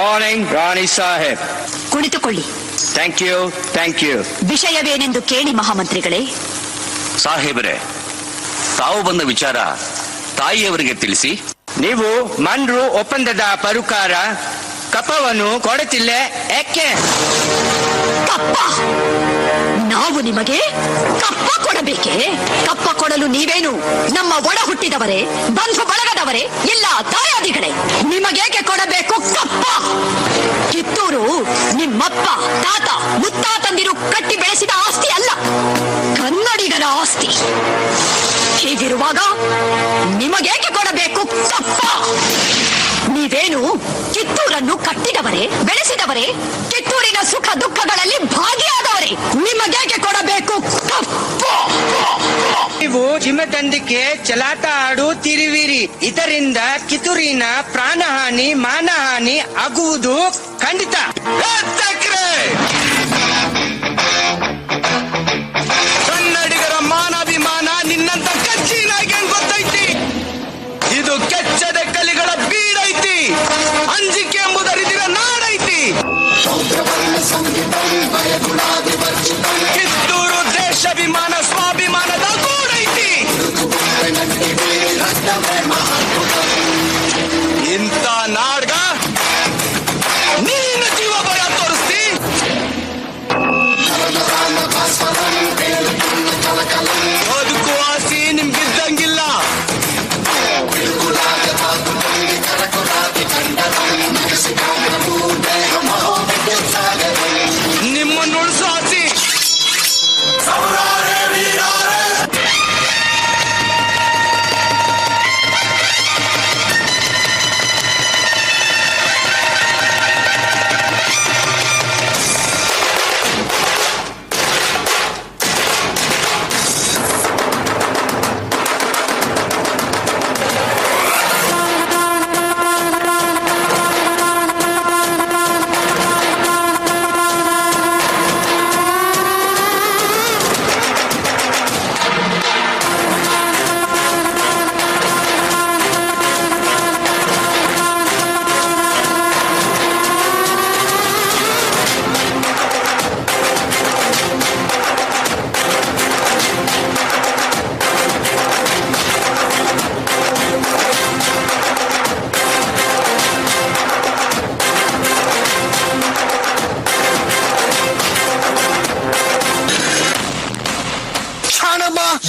Morning Rani ಸಾಹೇಬ್. ಕುಳಿತುಕೊಳ್ಳಿ. Thank you, thank you. ವಿಷಯವೇನೆಂದು ಕೇಳಿ ಮಹಾಮಂತ್ರಿಗಳೇ. ಸಾಹೇಬರೇ, ತಾವು ಬಂದ ವಿಚಾರ ತಾಯಿಯವರಿಗೆ ತಿಳಿಸಿ. ನೀವು ಮನ್ರು ಒಪ್ಪಂದದ ಪರುಕಾರ ಕಪ್ಪವನ್ನು ಕೊಡುತ್ತಿಲ್ಲ, ಯಾಕೆ? ಕಪ್ಪ? ನಾವು ನಿಮಗೆ ಕಪ್ಪ ಕೊಡಬೇಕೆ? ಕಪ್ಪ ಕೊಡಲು ನೀವೇನು ನಮ್ಮ ಒಡ ಹುಟ್ಟಿದವರೇ, ಬಂಧು ಬಳಗದವರೇ, ಇಲ್ಲ ತಾಯಾದಿಗಳೇ? ನಿಮಗೇಕೆ ಕೊಡಬೇಕು ಕಪ್ಪ? ಕಿತ್ತೂರು ನಿಮ್ಮಪ್ಪ, ತಾತ, ಮುತ್ತಾತಂದಿರು ಕಟ್ಟಿ ಬೆಳೆಸಿದ ಆಸ್ತಿ ಅಲ್ಲ, ಕನ್ನಡಿಗರ ಆಸ್ತಿ. ಹೀಗಿರುವಾಗ ನಿಮಗೇಕೆ ಕೊಡಬೇಕು ಕಪ್ಪ? ನೀವೇನು ಕಿತ್ತೂರನ್ನು ಕಟ್ಟಿದವರೇ, ಬೆಳೆಸಿದವರೇ, ಕಿತ್ತೂರಿನ ಸುಖ ದುಃಖಗಳಲ್ಲಿ ಭಾಗಿಯಾದವರೇ. ನಿಮಗೇಕೆ ಕೊಡಬೇಕು ಕಪ್ಪ? ನೀವು ಚಿಮ್ಮತಂದಿಕೆ ಚಲಾಟ ಆಡುತ್ತಿರುವಿರಿ. ಇದರಿಂದ ಕಿತ್ತೂರಿನ ಪ್ರಾಣಹಾನಿ, ಮಾನಹಾನಿ ಆಗುವುದು ಖಂಡಿತ. ಕನ್ನಡಿಗರ ಮಾನಾಭಿಮಾನ ನಿನ್ನಂತ ಕಚ್ಚಿನಾಗಿ ಗೊತ್ತೈತಿ. ಇದು ಕೆಚ್ಚದ ಕಲಿಗಳ ಬೀಡೈತಿ. ಅಂಜಿಕೆ ಎಂಬುದರಿದಿರ ನಾಡೈತಿ. ಕಿತ್ತೂರು ದೇಶಾಭಿಮಾನ ಸ್ವಾಭಿಮಾನದ ಗೂಡೈತಿ. ಇಂಥ ನಾಡ್ಗ ನೀನು ಜೀವ ಭಯ ತೋರಿಸ್ತಿ. ಬದುಕು ಆಸಿ ನಿಮ್ಗಿದ್ದಂಗಿಲ್ಲ. ನಿಮ್ಮನ್ನು ಉಳಿಸೋ ಆಸಿ.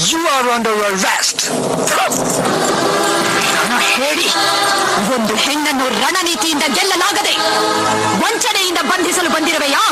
You are under arrest. ಹೇಳಿ, ಒಂದು ಹೆಣ್ಣನ್ನು ರಣನೀತಿಯಿಂದ ಗೆಲ್ಲಲಾಗದೆ ವಂಚನೆಯಿಂದ ಬಂಧಿಸಲು ಬಂದಿರುವೆಯಾ?